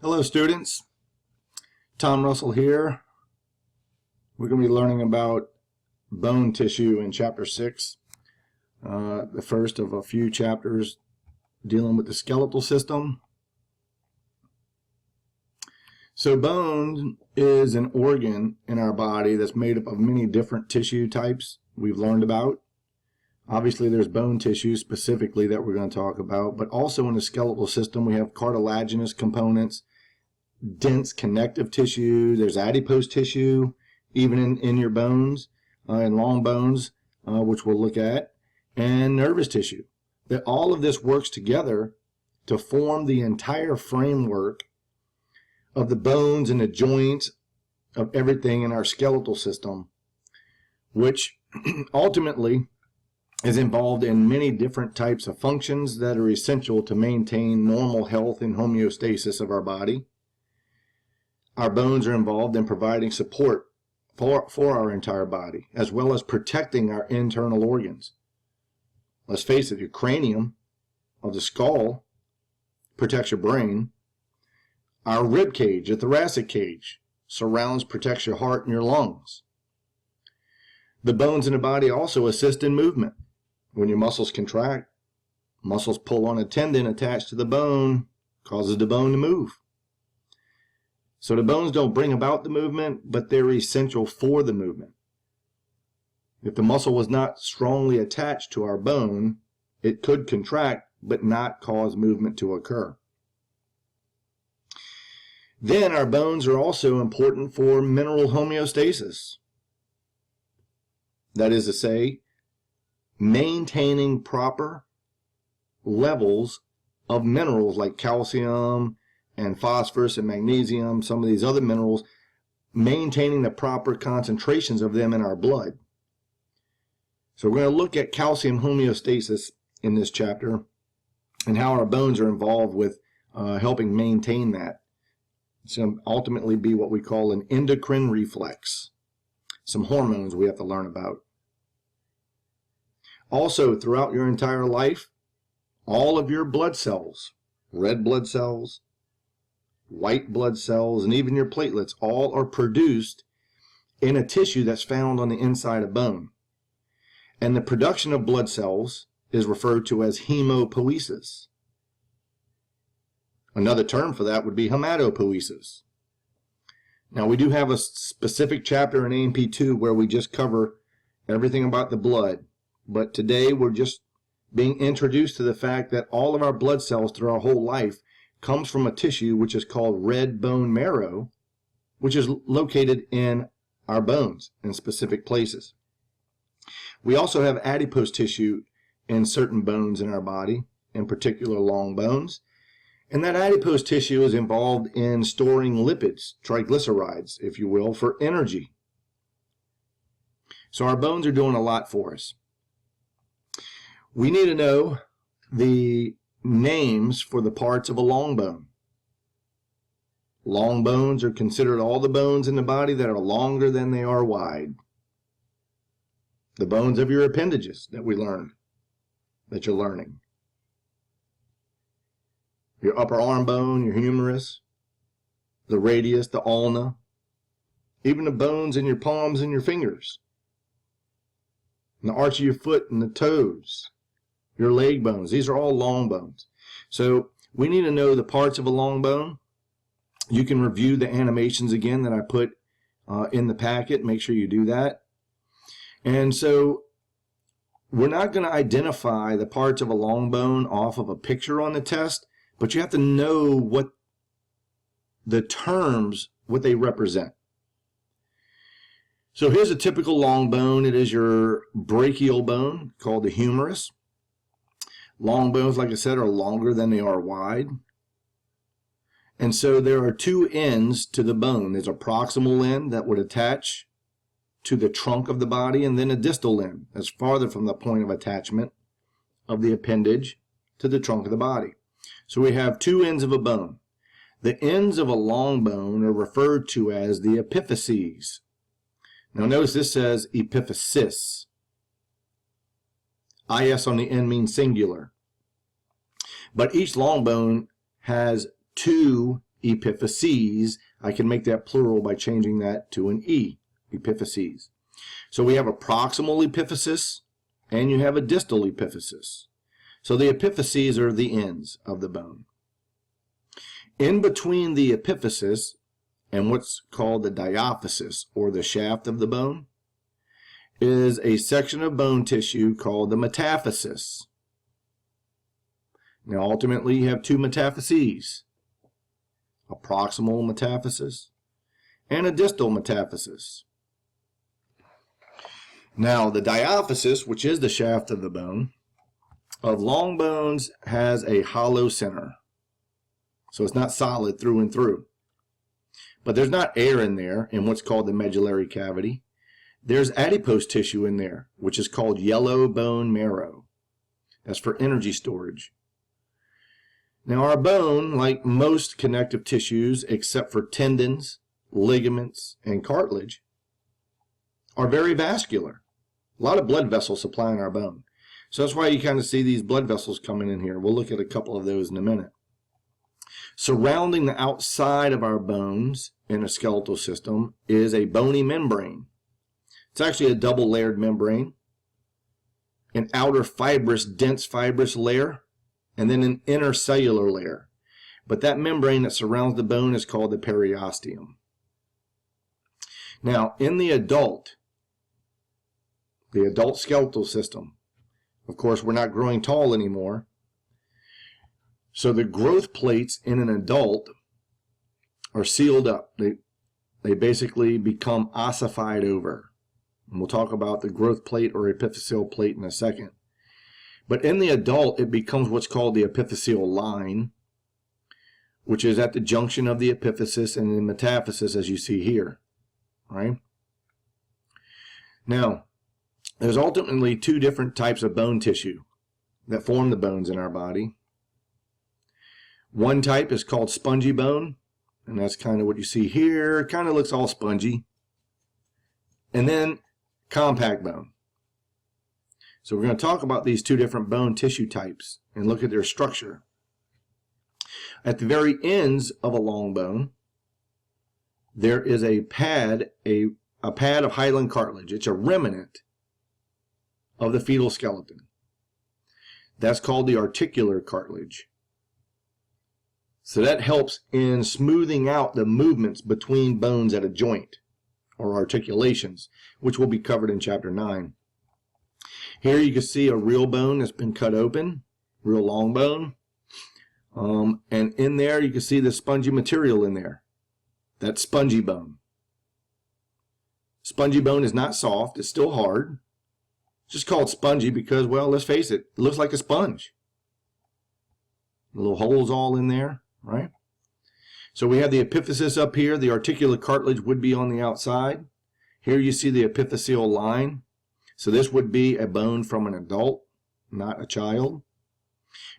Hello students, Tom Russell here. We're going to be learning about bone tissue in chapter 6, the first of a few chapters dealing with the skeletal system. So bone is an organ in our body that's made up of many different tissue types we've learned about. Obviously there's bone tissue specifically that we're going to talk about, but also in the skeletal system we have cartilaginous components, dense connective tissue, there's adipose tissue, even in your bones, in long bones, which we'll look at, and nervous tissue. That all of this works together to form the entire framework of the bones and the joints of everything in our skeletal system, which ultimately is involved in many different types of functions that are essential to maintain normal health and homeostasis of our body. Our bones are involved in providing support for our entire body, as well as protecting our internal organs. Let's face it, your cranium of the skull protects your brain. Our rib cage, the thoracic cage, protects your heart and your lungs. The bones in the body also assist in movement. When your muscles contract, muscles pull on a tendon attached to the bone, causes the bone to move. So the bones don't bring about the movement, but they're essential for the movement. If the muscle was not strongly attached to our bone, it could contract but not cause movement to occur. Then our bones are also important for mineral homeostasis. That is to say, maintaining proper levels of minerals like calcium and phosphorus and magnesium, some of these other minerals, maintaining the proper concentrations of them in our blood. So we're going to look at calcium homeostasis in this chapter and how our bones are involved with helping maintain that. It's going to ultimately be what we call an endocrine reflex. Some hormones we have to learn about. Also, throughout your entire life, all of your blood cells, red blood cells, white blood cells, and even your platelets, all are produced in a tissue that's found on the inside of bone. And the production of blood cells is referred to as hemopoiesis. Another term for that would be hematopoiesis. Now, we do have a specific chapter in A&P 2 where we just cover everything about the blood, but today we're just being introduced to the fact that all of our blood cells through our whole life comes from a tissue which is called red bone marrow, which is located in our bones in specific places. We also have adipose tissue in certain bones in our body, in particular long bones. And that adipose tissue is involved in storing lipids, triglycerides, if you will, for energy. So our bones are doing a lot for us. We need to know the names for the parts of a long bone. Long bones are considered all the bones in the body that are longer than they are wide. The bones of your appendages that we learned, that you're learning. Your upper arm bone, your humerus, the radius, the ulna, even the bones in your palms and your fingers, and the arch of your foot and the toes, your leg bones. These are all long bones. So we need to know the parts of a long bone. You can review the animations again that I put in the packet. Make sure you do that. And so we're not going to identify the parts of a long bone off of a picture on the test, but you have to know what the terms, what they represent. So here's a typical long bone. It is your brachial bone, called the humerus. Long bones, like I said, are longer than they are wide. And so there are two ends to the bone. There's a proximal end that would attach to the trunk of the body, and then a distal end that's farther from the point of attachment of the appendage to the trunk of the body. So we have two ends of a bone. The ends of a long bone are referred to as the epiphyses. Now notice this says epiphysis. IS on the end means singular. But each long bone has two epiphyses. I can make that plural by changing that to an E, epiphyses. So we have a proximal epiphysis and you have a distal epiphysis. So the epiphyses are the ends of the bone. In between the epiphysis and what's called the diaphysis, or the shaft of the bone, is a section of bone tissue called the metaphysis. Now ultimately you have two metaphyses, a proximal metaphysis and a distal metaphysis. Now the diaphysis, which is the shaft of the bone, of long bones has a hollow center. So it's not solid through and through. But there's not air in there in what's called the medullary cavity. There's adipose tissue in there, which is called yellow bone marrow. That's for energy storage. Now our bone, like most connective tissues except for tendons, ligaments, and cartilage, are very vascular. A lot of blood vessels supplying our bone. So that's why you kind of see these blood vessels coming in here. We'll look at a couple of those in a minute. Surrounding the outside of our bones in a skeletal system is a bony membrane. It's actually a double-layered membrane, an outer fibrous, dense fibrous layer, and then an inner cellular layer. But that membrane that surrounds the bone is called the periosteum. Now, in the adult skeletal system, of course, we're not growing tall anymore. So the growth plates in an adult are sealed up. They basically become ossified over. And we'll talk about the growth plate or epiphyseal plate in a second. But in the adult, it becomes what's called the epiphyseal line, which is at the junction of the epiphysis and the metaphysis, as you see here. Right? Now, there's ultimately two different types of bone tissue that form the bones in our body. One type is called spongy bone, and that's kind of what you see here. It kind of looks all spongy. And then compact bone. So we're going to talk about these two different bone tissue types and look at their structure. At the very ends of a long bone, there is a pad of hyaline cartilage. It's a remnant of the fetal skeleton. That's called the articular cartilage. So that helps in smoothing out the movements between bones at a joint, or articulations, which will be covered in chapter 9. Here you can see a real bone that's been cut open, real long bone. And in there you can see the spongy material in there. That's spongy bone. Spongy bone is not soft, it's still hard. It's just called spongy because, well, let's face it looks like a sponge. Little holes all in there, right? So we have the epiphysis up here. The articular cartilage would be on the outside. Here you see the epiphyseal line. So this would be a bone from an adult, not a child.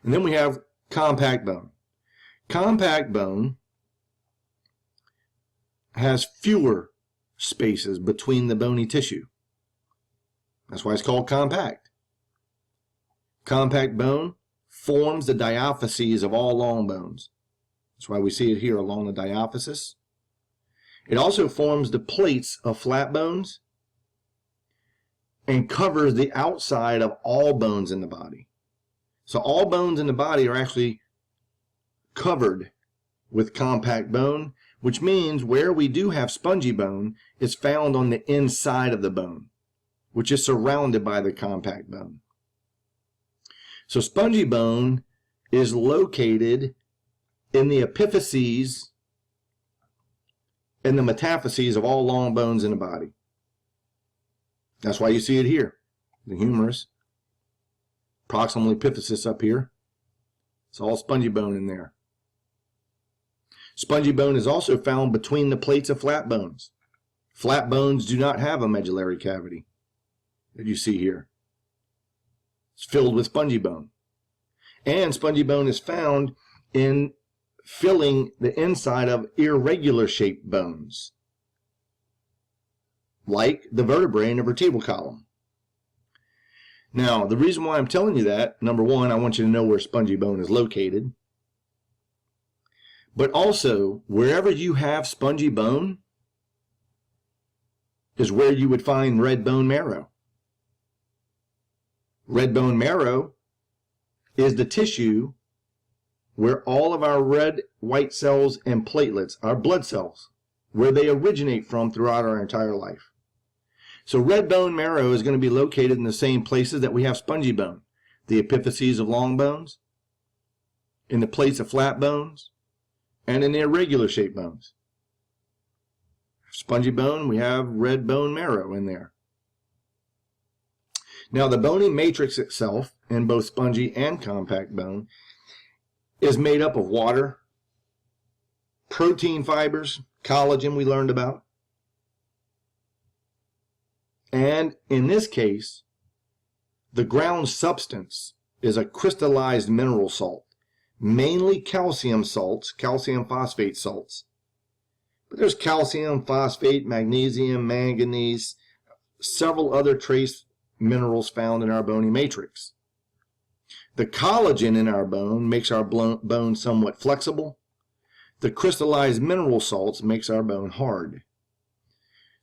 And then we have compact bone. Compact bone has fewer spaces between the bony tissue. That's why it's called compact. Compact bone forms the diaphyses of all long bones. That's why we see it here along the diaphysis. It also forms the plates of flat bones and covers the outside of all bones in the body. So all bones in the body are actually covered with compact bone, which means where we do have spongy bone is found on the inside of the bone, which is surrounded by the compact bone. So spongy bone is located in the epiphyses and the metaphyses of all long bones in the body. That's why you see it here, the humerus, proximal epiphysis up here. It's all spongy bone in there. Spongy bone is also found between the plates of flat bones. Flat bones do not have a medullary cavity that you see here. It's filled with spongy bone. And spongy bone is found in filling the inside of irregular shaped bones, like the vertebrae in the vertebral column. Now, the reason why I'm telling you that, number one, I want you to know where spongy bone is located. But also, wherever you have spongy bone is where you would find red bone marrow. Red bone marrow is the tissue where all of our red white cells and platelets, our blood cells, where they originate from throughout our entire life. So red bone marrow is going to be located in the same places that we have spongy bone. The epiphyses of long bones, in the plates of flat bones, and in the irregular shaped bones. Spongy bone, we have red bone marrow in there. Now the bony matrix itself, in both spongy and compact bone, is made up of water, protein fibers, collagen we learned about, and in this case, the ground substance is a crystallized mineral salt, mainly calcium salts, calcium phosphate salts. But there's calcium, phosphate, magnesium, manganese, several other trace minerals found in our bony matrix. The collagen in our bone makes our bone somewhat flexible. The crystallized mineral salts makes our bone hard.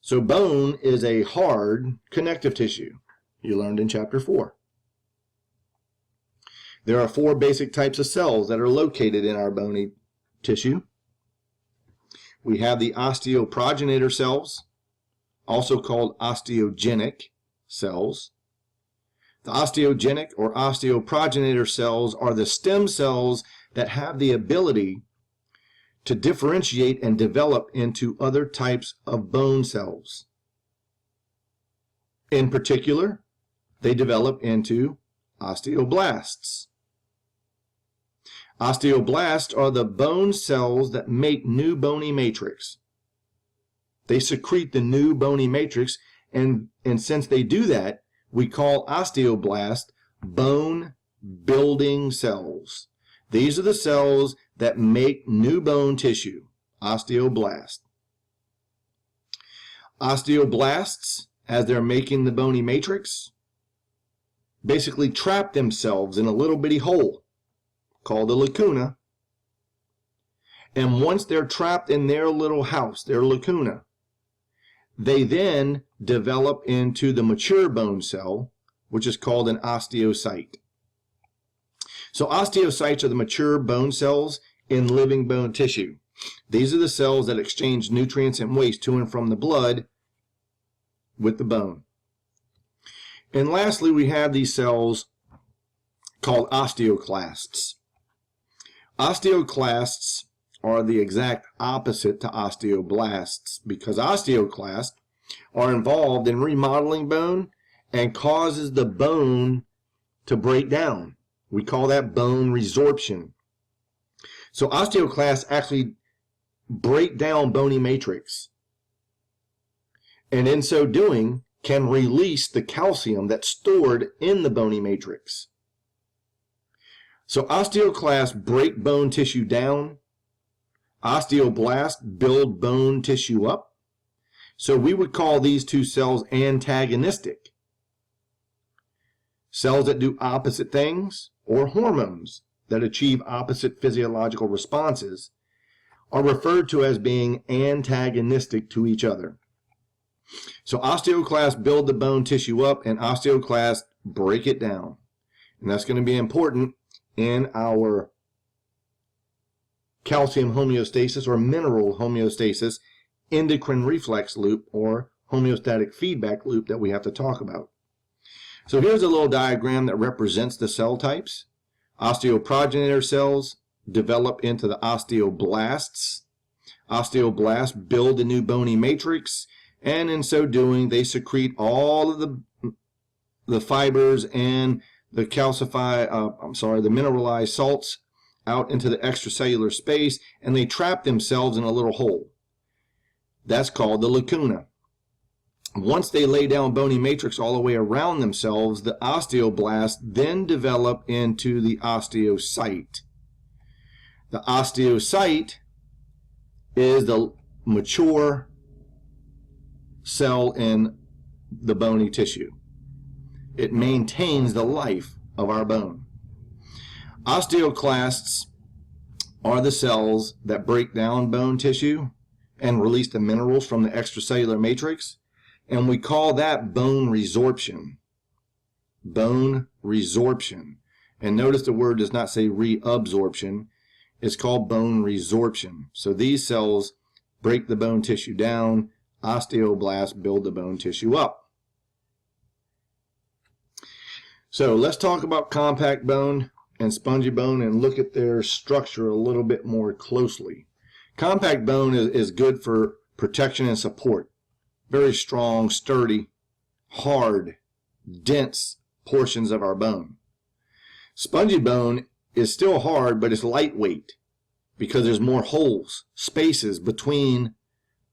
So bone is a hard connective tissue. You learned in chapter 4. There are 4 basic types of cells that are located in our bony tissue. We have the osteoprogenitor cells, also called osteogenic cells. The osteogenic or osteoprogenitor cells are the stem cells that have the ability to differentiate and develop into other types of bone cells. In particular, they develop into osteoblasts. Osteoblasts are the bone cells that make new bony matrix. They secrete the new bony matrix, and since they do that, we call osteoblasts bone building cells. These are the cells that make new bone tissue, osteoblast. Osteoblasts, as they're making the bony matrix, basically trap themselves in a little bitty hole called a lacuna. And once they're trapped in their little house, their lacuna, they then develop into the mature bone cell, which is called an osteocyte. So osteocytes are the mature bone cells in living bone tissue. These are the cells that exchange nutrients and waste to and from the blood with the bone. And lastly, we have these cells called osteoclasts. Osteoclasts are the exact opposite to osteoblasts, because osteoclasts are involved in remodeling bone and causes the bone to break down. We call that bone resorption. So osteoclasts actually break down bony matrix, and in so doing can release the calcium that's stored in the bony matrix. So osteoclasts break bone tissue down. Osteoblasts build bone tissue up. So we would call these two cells antagonistic. Cells that do opposite things, or hormones that achieve opposite physiological responses, are referred to as being antagonistic to each other. So osteoclasts build the bone tissue up, and osteoclasts break it down. And that's going to be important in our calcium homeostasis or mineral homeostasis endocrine reflex loop or homeostatic feedback loop that we have to talk about. So here's a little diagram that represents the cell types. Osteoprogenitor cells develop into the osteoblasts. Osteoblasts build a new bony matrix, and in so doing they secrete all of the fibers and the the mineralized salts out into the extracellular space, and they trap themselves in a little hole. That's called the lacuna. Once they lay down bony matrix all the way around themselves, the osteoblasts then develop into the osteocyte. The osteocyte is the mature cell in the bony tissue. It maintains the life of our bone. Osteoclasts are the cells that break down bone tissue and release the minerals from the extracellular matrix, and we call that bone resorption. Bone resorption. And notice the word does not say reabsorption. It's called bone resorption. So these cells break the bone tissue down. Osteoblasts build the bone tissue up. So let's talk about compact bone and spongy bone and look at their structure a little bit more closely. Compact bone is good for protection and support. Very strong, sturdy, hard, dense portions of our bone. Spongy bone is still hard, but it's lightweight because there's more holes, spaces between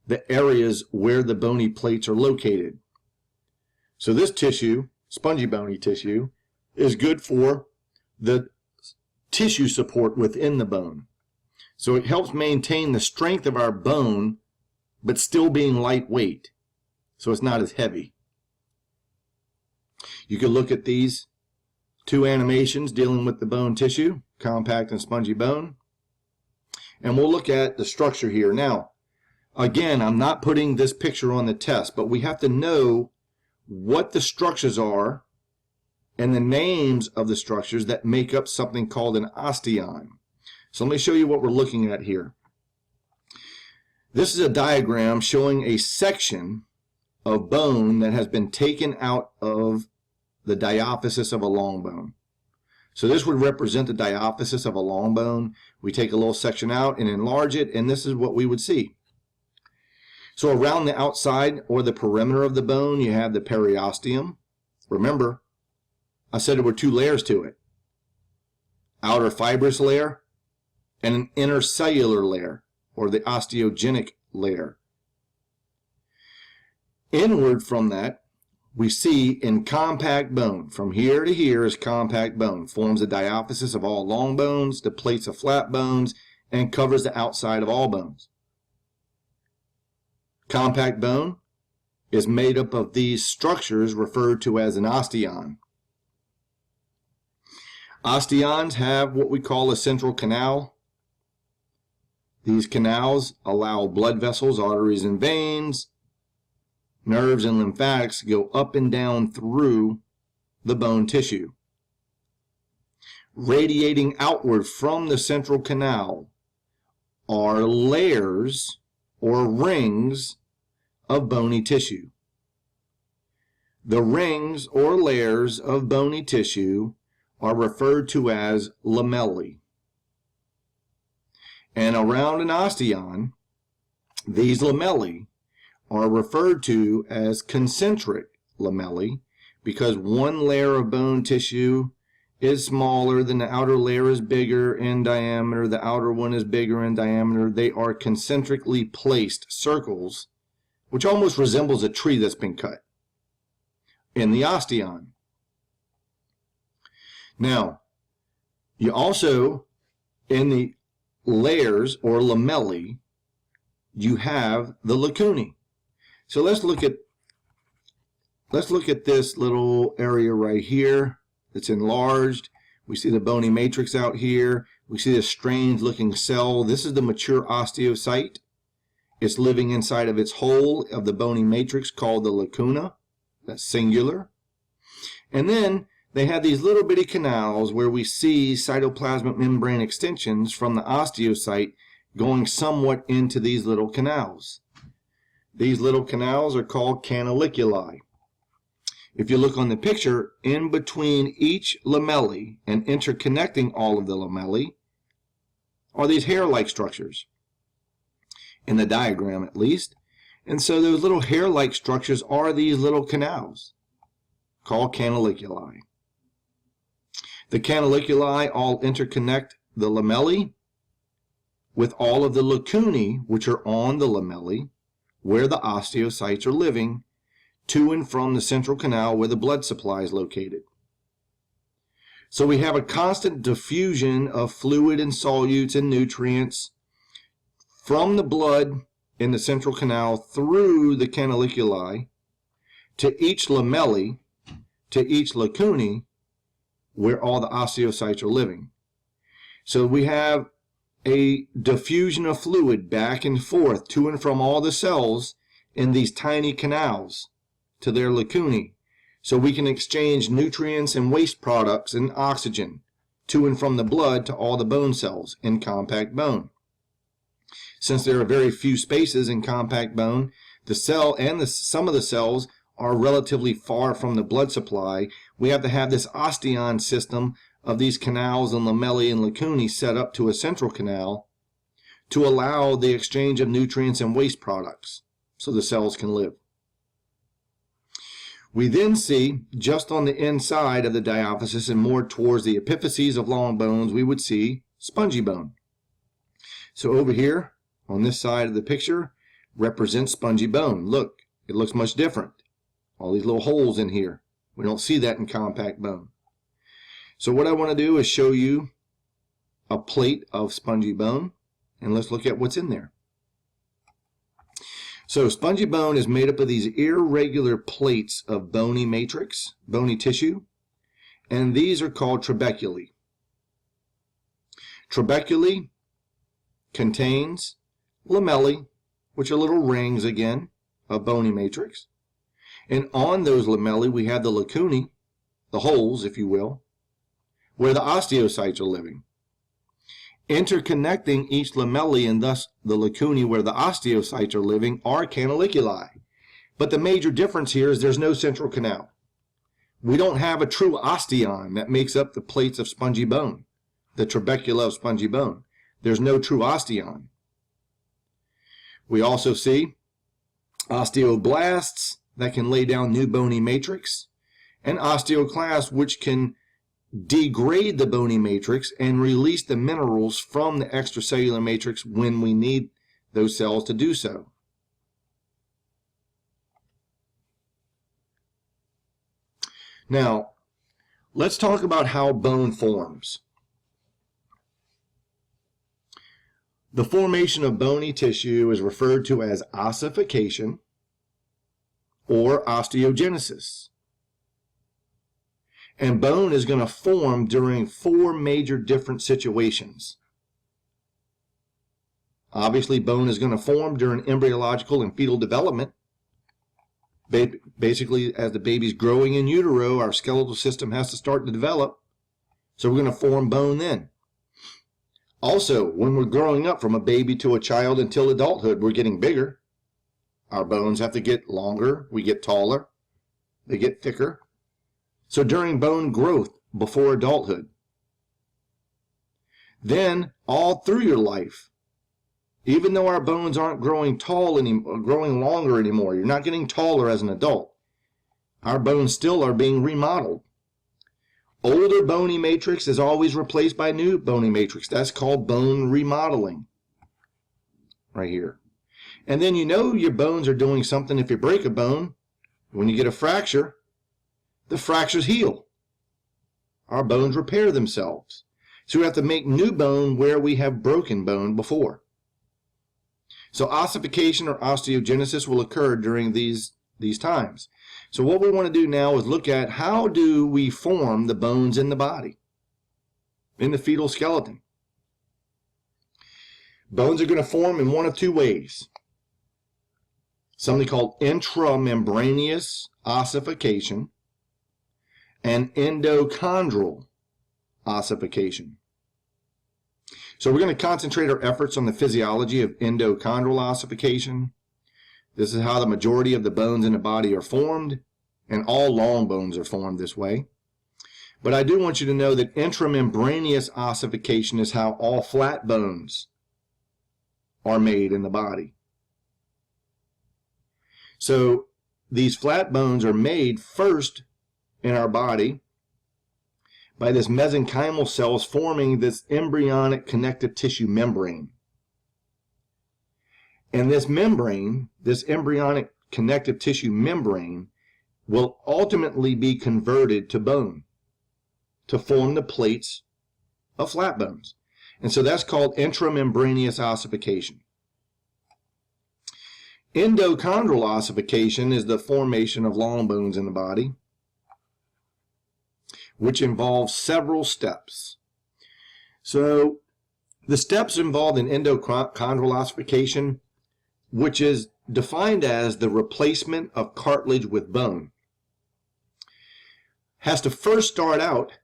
the areas where the bony plates are located. So this tissue, spongy bony tissue, is good for the tissue support within the bone. So it helps maintain the strength of our bone, but still being lightweight, so it's not as heavy. You can look at these two animations dealing with the bone tissue, compact and spongy bone, and we'll look at the structure here. Now, again, I'm not putting this picture on the test, but we have to know what the structures are and the names of the structures that make up something called an osteon. So let me show you what we're looking at here. This is a diagram showing a section of bone that has been taken out of the diaphysis of a long bone. So this would represent the diaphysis of a long bone. We take a little section out and enlarge it, and this is what we would see. So around the outside or the perimeter of the bone, you have the periosteum. Remember, I said there were two layers to it. Outer fibrous layer and an inner cellular layer, or the osteogenic layer. Inward from that, we see in compact bone, from here to here is compact bone, forms the diaphysis of all long bones, the plates of flat bones, and covers the outside of all bones. Compact bone is made up of these structures referred to as an osteon. Osteons have what we call a central canal. These canals allow blood vessels, arteries, and veins, nerves, and lymphatics to go up and down through the bone tissue. Radiating outward from the central canal are layers or rings of bony tissue. The rings or layers of bony tissue are referred to as lamellae. And around an osteon, these lamellae are referred to as concentric lamellae because one layer of bone tissue is smaller than the outer layer is bigger in diameter, the outer one is bigger in diameter. They are concentrically placed circles, which almost resembles a tree that's been cut in the osteon. Now, you also, in the layers or lamellae, you have the lacunae. So let's look at this little area right here that's enlarged. We see the bony matrix out here. We see this strange looking cell. This is the mature osteocyte. It's living inside of its hole of the bony matrix called the lacuna. That's singular. And then they have these little bitty canals where we see cytoplasmic membrane extensions from the osteocyte going somewhat into these little canals. These little canals are called canaliculi. If you look on the picture, in between each lamellae and interconnecting all of the lamellae are these hair-like structures, in the diagram at least. And so those little hair-like structures are these little canals called canaliculi. The canaliculi all interconnect the lamellae with all of the lacunae, which are on the lamellae, where the osteocytes are living, to and from the central canal where the blood supply is located. So we have a constant diffusion of fluid and solutes and nutrients from the blood in the central canal through the canaliculi to each lamellae, to each lacunae, where all the osteocytes are living. So we have a diffusion of fluid back and forth to and from all the cells in these tiny canals to their lacunae, so we can exchange nutrients and waste products and oxygen to and from the blood to all the bone cells in compact bone. Since there are very few spaces in compact bone, the cell and some of the cells are relatively far from the blood supply. We have to have this osteon system of these canals and lamellae and lacunae set up to a central canal to allow the exchange of nutrients and waste products so the cells can live. We then see, just on the inside of the diaphysis and more towards the epiphyses of long bones, we would see spongy bone. So over here, on this side of the picture, represents spongy bone. Look, it looks much different. All these little holes in here. We don't see that in compact bone. So what I want to do is show you a plate of spongy bone, and let's look at what's in there. So spongy bone is made up of these irregular plates of bony matrix, bony tissue, and these are called trabeculae. Trabeculae contains lamellae, which are little rings again of bony matrix, and on those lamellae we have the lacunae, the holes if you will, where the osteocytes are living. Interconnecting each lamellae and thus the lacunae where the osteocytes are living are canaliculi. But the major difference here is there's no central canal. We don't have a true osteon that makes up the plates of spongy bone, the trabecula of spongy bone. There's no true osteon. We also see osteoblasts that can lay down new bony matrix, and osteoclasts which can degrade the bony matrix and release the minerals from the extracellular matrix when we need those cells to do so. Now, let's talk about how bone forms. The formation of bony tissue is referred to as ossification or osteogenesis. And bone is going to form during 4 major different situations. Obviously, bone is going to form during embryological and fetal development. Basically, as the baby's growing in utero, our skeletal system has to start to develop. So we're going to form bone then. Also, when we're growing up from a baby to a child until adulthood, we're getting bigger. Our bones have to get longer. We get taller. They get thicker. So during bone growth before adulthood. Then all through your life, even though our bones aren't growing tall anymore, growing longer anymore, you're not getting taller as an adult, our bones still are being remodeled. Older bony matrix is always replaced by new bony matrix. That's called bone remodeling right here. And then you know your bones are doing something if you break a bone. When you get a fracture, the fractures heal. Our bones repair themselves. So we have to make new bone where we have broken bone before. So ossification or osteogenesis will occur during these times. So what we want to do now is look at how do we form the bones in the body, in the fetal skeleton. Bones are going to form in one of 2 ways. Something called intramembranous ossification and endochondral ossification. So we're going to concentrate our efforts on the physiology of endochondral ossification. This is how the majority of the bones in the body are formed, and all long bones are formed this way. But I do want you to know that intramembranous ossification is how all flat bones are made in the body. So these flat bones are made first in our body by this mesenchymal cells forming this embryonic connective tissue membrane. And this membrane, this embryonic connective tissue membrane, will ultimately be converted to bone to form the plates of flat bones. And so that's called intramembranous ossification. Endochondral ossification is the formation of long bones in the body, which involves several steps. So The steps involved in endochondral ossification, which is defined as the replacement of cartilage with bone, has to first start out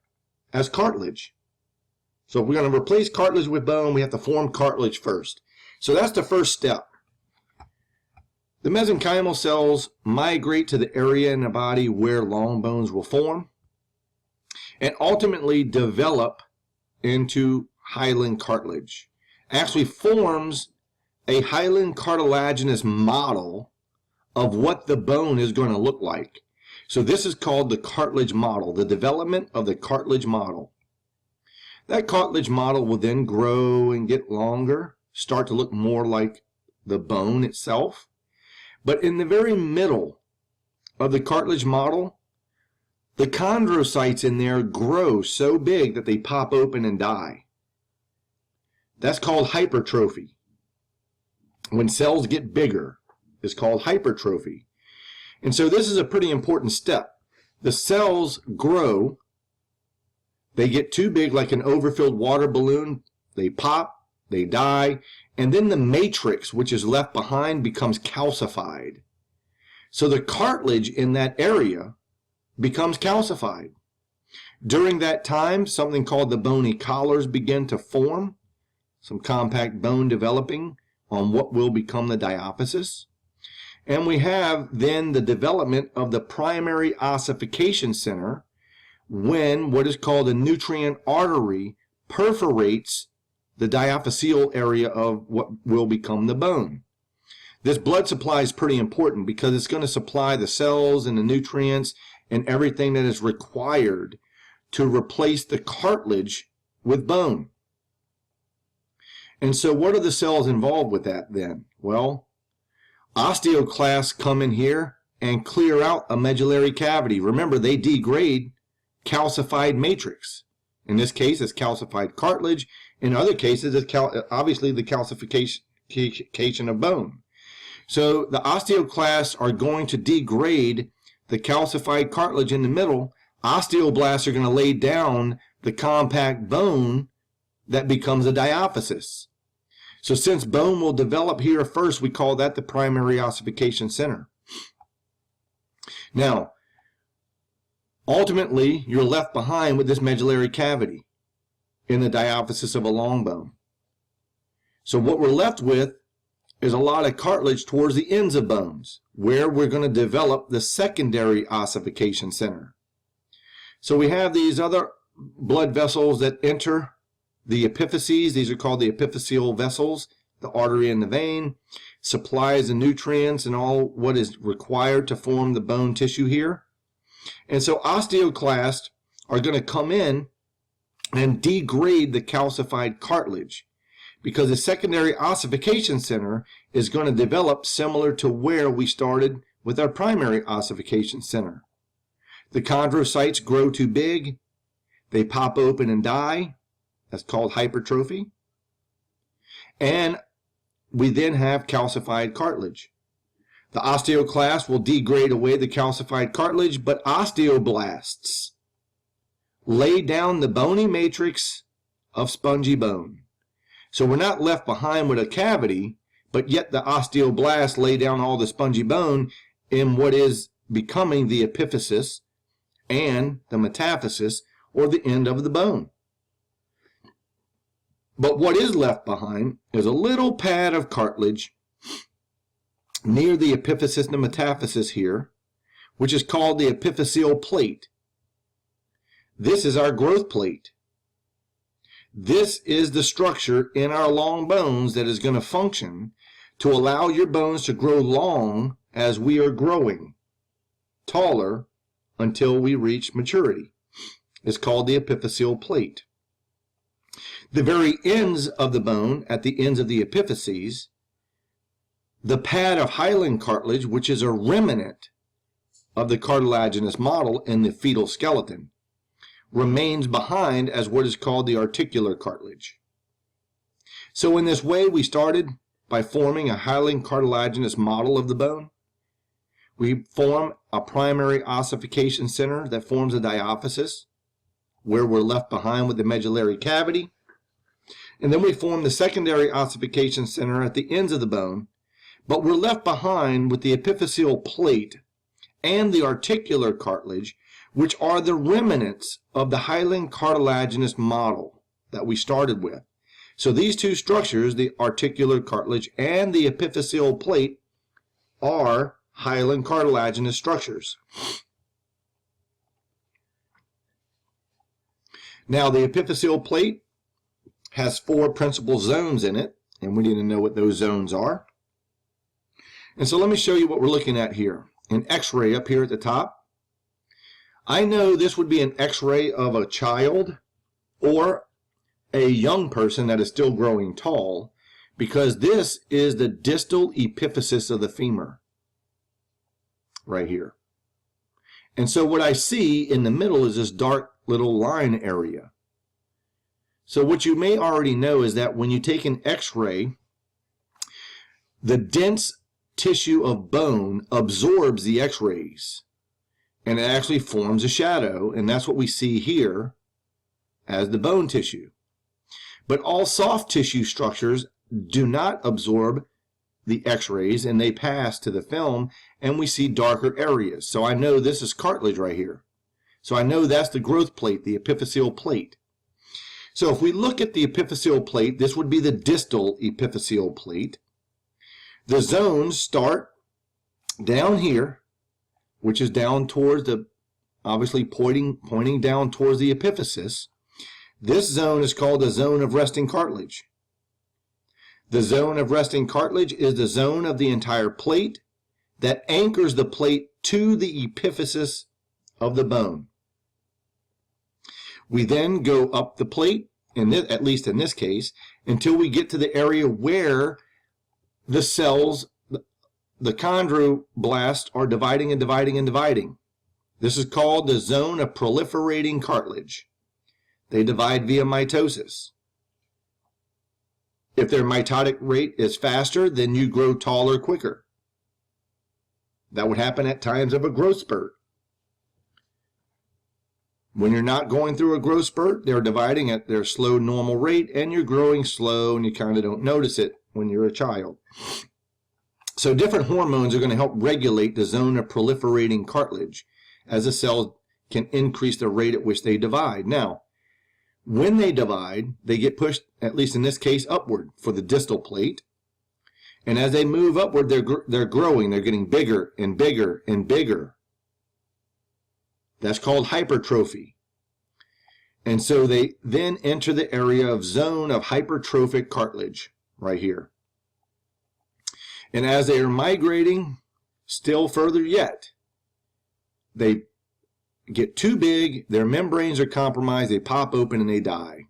as cartilage. So if we're going to replace cartilage with bone, we have to form cartilage first. So that's the first step. The mesenchymal cells migrate to the area in the body where long bones will form and ultimately develop into hyaline cartilage. Actually forms a hyaline cartilaginous model of what the bone is going to look like. So this is called the cartilage model, the development of the cartilage model. That cartilage model will then grow and get longer, start to look more like the bone itself. But in the very middle of the cartilage model, the chondrocytes in there grow so big that they pop open and die. That's called hypertrophy. When cells get bigger, it's called hypertrophy. And so this is a pretty important step. The cells grow, they get too big like an overfilled water balloon, they pop, they die, and then the matrix, which is left behind, becomes calcified. So the cartilage in that area becomes calcified. During that time, something called the bony collars begin to form, some compact bone developing on what will become the diaphysis. And we have then the development of the primary ossification center when what is called a nutrient artery perforates the diaphyseal area of what will become the bone. This blood supply is pretty important because it's going to supply the cells and the nutrients and everything that is required to replace the cartilage with bone. And so what are the cells involved with that then? Well, osteoclasts come in here and clear out a medullary cavity. Remember, they degrade calcified matrix. In this case, it's calcified cartilage. In other cases, it's obviously the calcification of bone. So the osteoclasts are going to degrade the calcified cartilage in the middle. Osteoblasts are going to lay down the compact bone that becomes a diaphysis. So since bone will develop here first, we call that the primary ossification center. Now, ultimately, you're left behind with this medullary cavity in the diaphysis of a long bone. So what we're left with is a lot of cartilage towards the ends of bones, where we're going to develop the secondary ossification center. So we have these other blood vessels that enter the epiphyses. These are called the epiphyseal vessels, the artery and the vein, supplies the nutrients and all what is required to form the bone tissue here. And so osteoclasts are going to come in and degrade the calcified cartilage because the secondary ossification center is going to develop similar to where we started with our primary ossification center. The chondrocytes grow too big, they pop open and die. That's called hypertrophy. And we then have calcified cartilage. The osteoclast will degrade away the calcified cartilage, but osteoblasts lay down the bony matrix of spongy bone. So we're not left behind with a cavity, but yet the osteoblasts lay down all the spongy bone in what is becoming the epiphysis and the metaphysis, or the end of the bone. But what is left behind is a little pad of cartilage near the epiphysis and the metaphysis here, which is called the epiphyseal plate. This is our growth plate. This is the structure in our long bones that is going to function to allow your bones to grow long as we are growing taller until we reach maturity. It's called the epiphyseal plate. The very ends of the bone, at the ends of the epiphyses, the pad of hyaline cartilage, which is a remnant of the cartilaginous model in the fetal skeleton, remains behind as what is called the articular cartilage. So in this way, we started by forming a hyaline cartilaginous model of the bone. We form a primary ossification center that forms a diaphysis, where we're left behind with the medullary cavity. And then we form the secondary ossification center at the ends of the bone, but we're left behind with the epiphyseal plate and the articular cartilage, which are the remnants of the hyaline cartilaginous model that we started with. So these two structures, the articular cartilage and the epiphyseal plate, are hyaline cartilaginous structures. Now, the epiphyseal plate has 4 principal zones in it, and we need to know what those zones are. And so let me show you what we're looking at here. An X-ray up here at the top. I know this would be an X-ray of a child or a young person that is still growing tall, because this is the distal epiphysis of the femur right here. And so what I see in the middle is this dark little line area. So what you may already know is that when you take an X-ray, the dense tissue of bone absorbs the X-rays, and it actually forms a shadow, and that's what we see here as the bone tissue. But all soft tissue structures do not absorb the X-rays, and they pass to the film, and we see darker areas. So I know this is cartilage right here. So I know that's the growth plate, the epiphyseal plate. So if we look at the epiphyseal plate, this would be the distal epiphyseal plate. The zones start down here, which is down towards the, obviously pointing down towards the epiphysis. This zone is called the zone of resting cartilage. The zone of resting cartilage is the zone of the entire plate that anchors the plate to the epiphysis of the bone. We then go up the plate, at least in this case, until we get to the area where the cells, the chondroblasts, are dividing and dividing and dividing. This is called the zone of proliferating cartilage. They divide via mitosis. If their mitotic rate is faster, then you grow taller quicker. That would happen at times of a growth spurt. When you're not going through a growth spurt, they're dividing at their slow normal rate, and you're growing slow, and you kind of don't notice it when you're a child. So different hormones are going to help regulate the zone of proliferating cartilage as the cells can increase the rate at which they divide. Now, when they divide, they get pushed, at least in this case, upward for the distal plate. And as they move upward, they're growing. They're getting bigger and bigger and bigger. That's called hypertrophy. And so they then enter the area of zone of hypertrophic cartilage right here. And as they are migrating still further yet, they get too big, their membranes are compromised, they pop open and they die.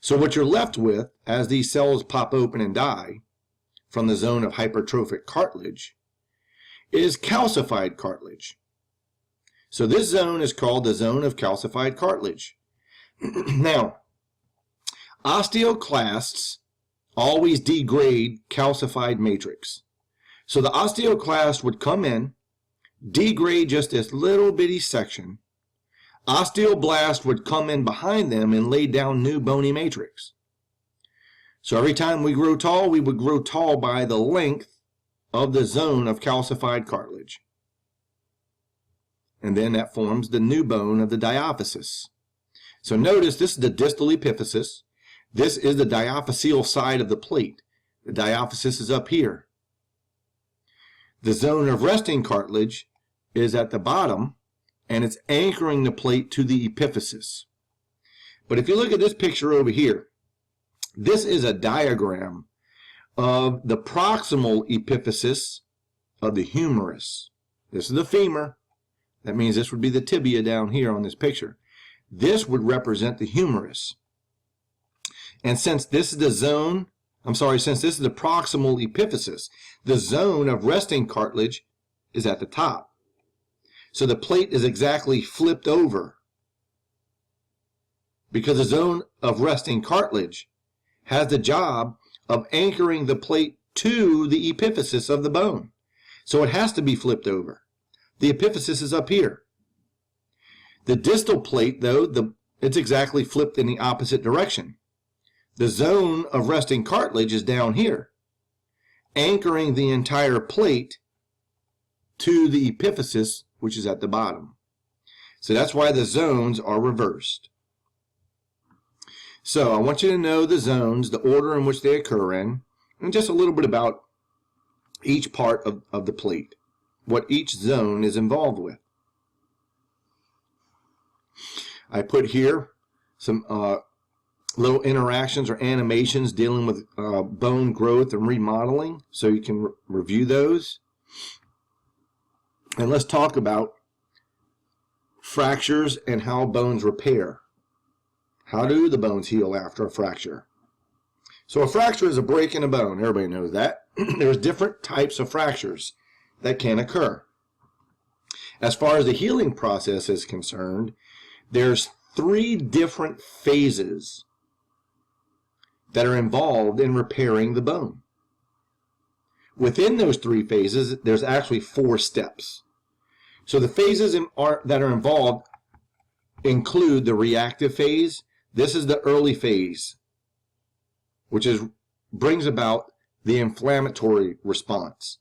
So what you're left with as these cells pop open and die from the zone of hypertrophic cartilage is calcified cartilage. So this zone is called the zone of calcified cartilage. Now, osteoclasts always degrade calcified matrix. So the osteoclast would come in, degrade just this little bitty section. Osteoblast would come in behind them and lay down new bony matrix. So every time we grow tall, we would grow tall by the length of the zone of calcified cartilage. And then that forms the new bone of the diaphysis. So notice this is the distal epiphysis. This is the diaphyseal side of the plate. The diaphysis is up here. The zone of resting cartilage is at the bottom, and it's anchoring the plate to the epiphysis. But if you look at this picture over here, this is a diagram of the proximal epiphysis of the humerus. This is the femur. That means this would be the tibia down here on this picture. This would represent the humerus. And since this is the zone, since this is the proximal epiphysis, the zone of resting cartilage is at the top. So the plate is exactly flipped over, because the zone of resting cartilage has the job of anchoring the plate to the epiphysis of the bone. So it has to be flipped over. The epiphysis is up here. The distal plate, though, it's exactly flipped in the opposite direction. The zone of resting cartilage is down here, anchoring the entire plate to the epiphysis, which is at the bottom. So that's why the zones are reversed. So I want you to know the zones, the order in which they occur in, and just a little bit about each part of the plate, what each zone is involved with. I put here some little interactions or animations dealing with bone growth and remodeling, so you can review those. And let's talk about fractures and how bones repair. How do the bones heal after a fracture? So a fracture is a break in a bone. Everybody knows that. There's different types of fractures that can occur. As far as the healing process is concerned, there's 3 different phases that are involved in repairing the bone. Within those 3 phases, there's actually 4 steps. So the phases that are involved include the reactive phase. This is the early phase, which brings about the inflammatory response.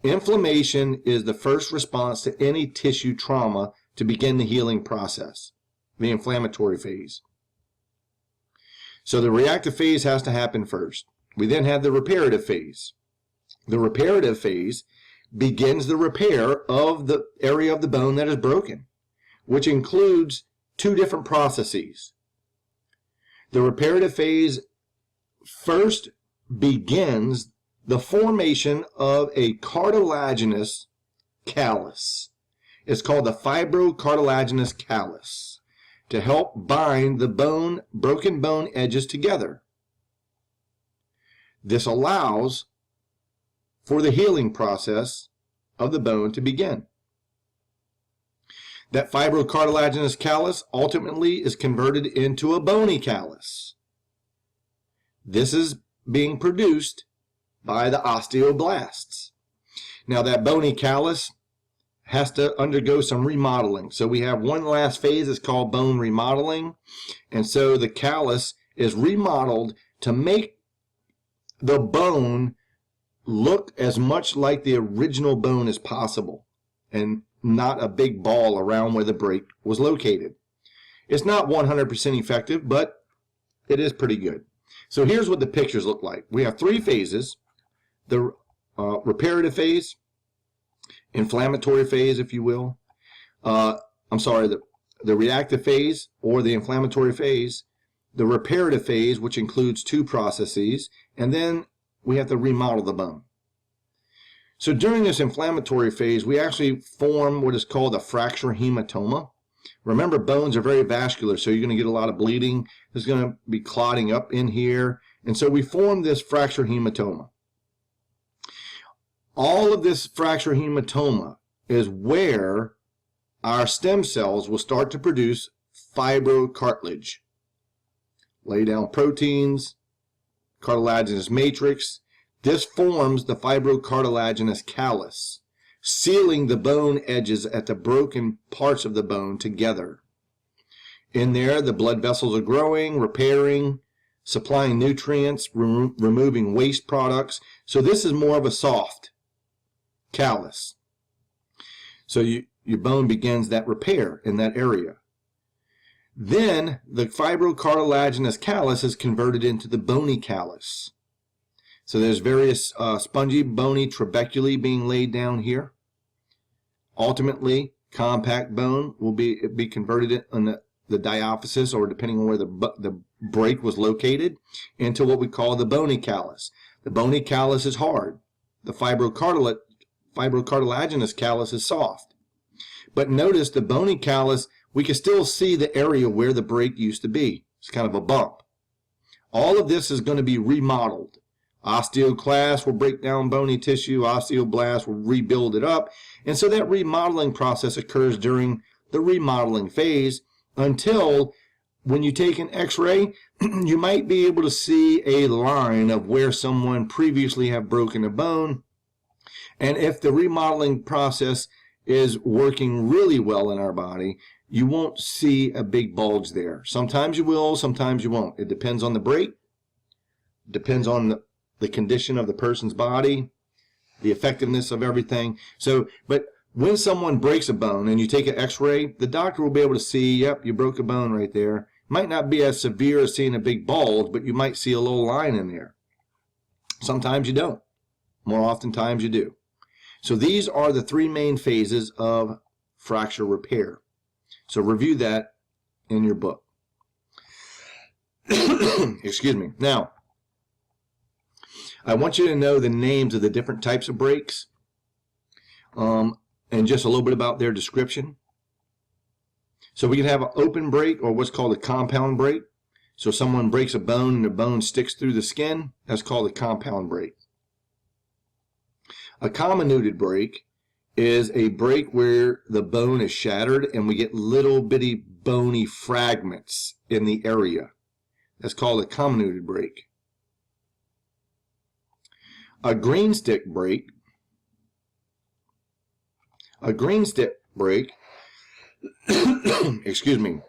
Inflammation is the first response to any tissue trauma to begin the healing process, the inflammatory phase. So the reactive phase has to happen first. We then have the reparative phase. The reparative phase begins the repair of the area of the bone that is broken, which includes 2 different processes. The reparative phase first begins the formation of a cartilaginous callus. It's called the fibrocartilaginous callus, to help bind the broken bone edges together. This allows for the healing process of the bone to begin. That fibrocartilaginous callus ultimately is converted into a bony callus. This is being produced by the osteoblasts. Now that bony callus has to undergo some remodeling. So we have one last phase, it's called bone remodeling. And so the callus is remodeled to make the bone look as much like the original bone as possible, and not a big ball around where the break was located. It's not 100% effective, but it is pretty good. So here's what the pictures look like. We have 3 phases: the reparative phase, inflammatory phase, if you will. The reactive phase or the inflammatory phase, the reparative phase, which includes 2 processes, and then we have to remodel the bone. So during this inflammatory phase, we actually form what is called a fracture hematoma. Remember, bones are very vascular, so you're going to get a lot of bleeding. There's going to be clotting up in here. And so we form this fracture hematoma. All of this fracture hematoma is where our stem cells will start to produce fibrocartilage. Lay down proteins, cartilaginous matrix. This forms the fibrocartilaginous callus, sealing the bone edges at the broken parts of the bone together. In there, the blood vessels are growing, repairing, supplying nutrients, removing waste products. So this is more of a soft callus. So your bone begins that repair in that area. Then the fibrocartilaginous callus is converted into the bony callus. So there's various spongy, bony trabeculae being laid down here. Ultimately, compact bone will be converted in the diaphysis, or depending on where the break was located, into what we call the bony callus. The bony callus is hard. The fibrocartilaginous callus is soft. But notice the bony callus, we can still see the area where the break used to be. It's kind of a bump. All of this is going to be remodeled. Osteoclasts will break down bony tissue. Osteoblasts will rebuild it up. And so that remodeling process occurs during the remodeling phase until when you take an x-ray, you might be able to see a line of where someone previously have broken a bone. And if the remodeling process is working really well in our body, you won't see a big bulge there. Sometimes you will, sometimes you won't. It depends on the break. Depends on the condition of the person's body, the effectiveness of everything. So, but when someone breaks a bone and you take an x-ray, the doctor will be able to see, yep, you broke a bone right there. Might not be as severe as seeing a big bulge, but you might see a little line in there. Sometimes you don't. More oftentimes you do. So these are the three main phases of fracture repair. So review that in your book. Excuse me. Now, I want you to know the names of the different types of breaks, and just a little bit about their description. So we can have an open break, or what's called a compound break. So someone breaks a bone and the bone sticks through the skin. That's called a compound break. A comminuted break is a break where the bone is shattered and we get little bitty bony fragments in the area. That's called a comminuted break. A green stick break. Excuse me,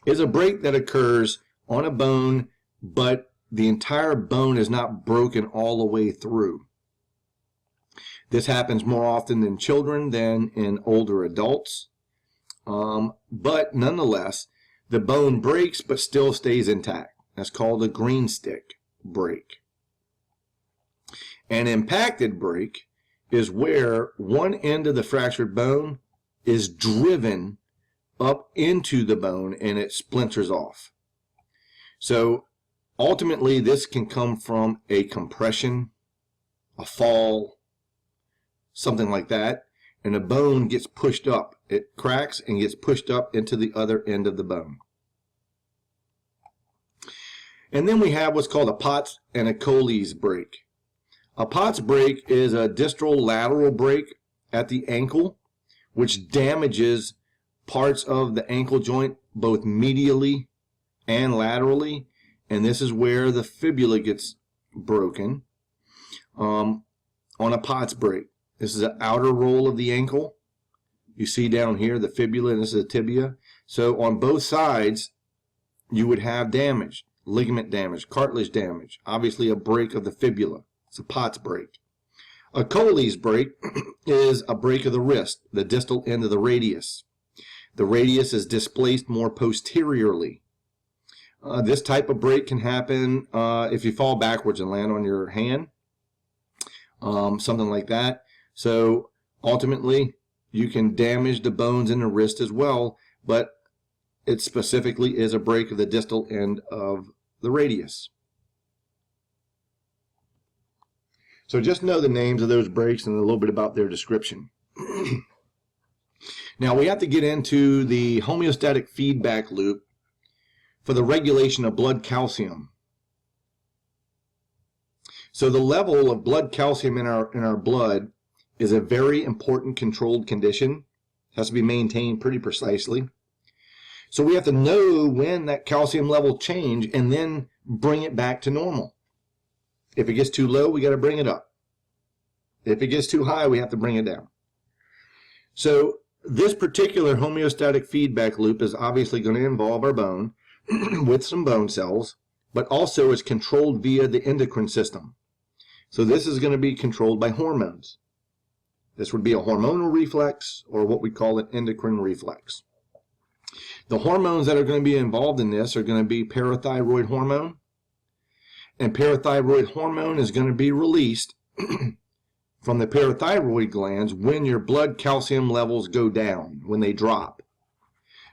is a break that occurs on a bone, but the entire bone is not broken all the way through. This happens more often in children than in older adults. But nonetheless, the bone breaks but still stays intact. That's called a green stick break. An impacted break is where one end of the fractured bone is driven up into the bone and it splinters off. So ultimately this can come from a compression, a fall, something like that, and the bone gets pushed up. It cracks and gets pushed up into the other end of the bone. And then we have what's called a Potts and a Colles break. A Potts break is a distal lateral break at the ankle, which damages parts of the ankle joint both medially and laterally, and this is where the fibula gets broken on a Potts break. This is an outer roll of the ankle. You see down here the fibula, and this is the tibia. So on both sides, you would have damage, ligament damage, cartilage damage, obviously a break of the fibula. It's a Potts break. A Colles break is a break of the wrist, the distal end of the radius. The radius is displaced more posteriorly. This type of break can happen if you fall backwards and land on your hand, something like that. So ultimately, you can damage the bones in the wrist as well, but it specifically is a break of the distal end of the radius. So just know the names of those breaks and a little bit about their description. Now we have to get into the homeostatic feedback loop for the regulation of blood calcium. So the level of blood calcium in our blood is a very important controlled condition. It has to be maintained pretty precisely. So we have to know when that calcium level change and then bring it back to normal. If it gets too low, we got to bring it up. If it gets too high, we have to bring it down. So this particular homeostatic feedback loop is obviously going to involve our bone with some bone cells, but also is controlled via the endocrine system. So this is going to be controlled by hormones. This would be a hormonal reflex, or what we call an endocrine reflex. The hormones that are going to be involved in this are going to be parathyroid hormone, and parathyroid hormone is going to be released from the parathyroid glands when your blood calcium levels go down, when they drop.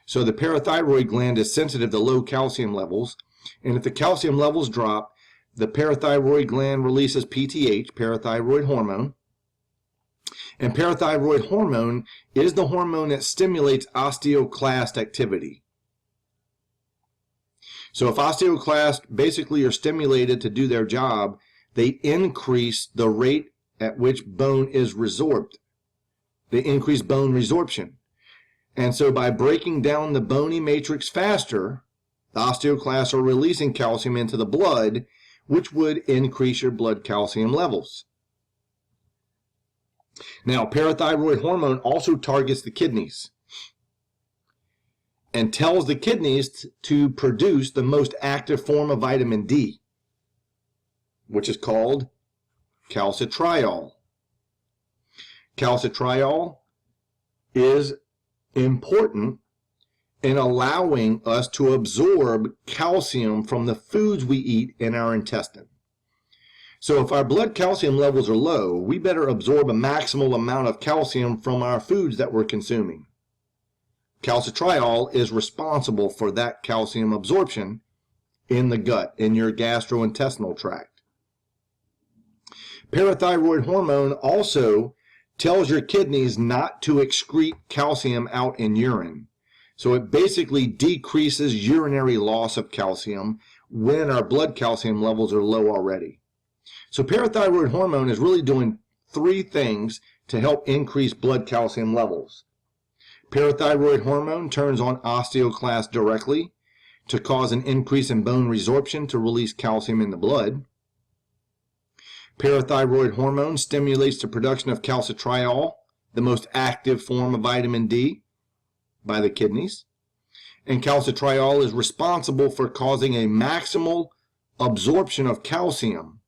So the parathyroid gland is sensitive to low calcium levels, and if the calcium levels drop, the parathyroid gland releases PTH, parathyroid hormone. And parathyroid hormone is the hormone that stimulates osteoclast activity. So if osteoclasts basically are stimulated to do their job, they increase the rate at which bone is resorbed. They increase bone resorption. And so by breaking down the bony matrix faster, the osteoclasts are releasing calcium into the blood, which would increase your blood calcium levels. Now, parathyroid hormone also targets the kidneys and tells the kidneys to produce the most active form of vitamin D. which is called calcitriol. Calcitriol is important in allowing us to absorb calcium from the foods we eat in our intestine. So if our blood calcium levels are low, we better absorb a maximal amount of calcium from our foods that we're consuming. Calcitriol is responsible for that calcium absorption in the gut, in your gastrointestinal tract. Parathyroid hormone also tells your kidneys not to excrete calcium out in urine. So it basically decreases urinary loss of calcium when our blood calcium levels are low already. So parathyroid hormone is really doing three things to help increase blood calcium levels. Parathyroid hormone turns on osteoclasts directly to cause an increase in bone resorption to release calcium in the blood. Parathyroid hormone stimulates the production of calcitriol, the most active form of vitamin D, by the kidneys. And calcitriol is responsible for causing a maximal absorption of calcium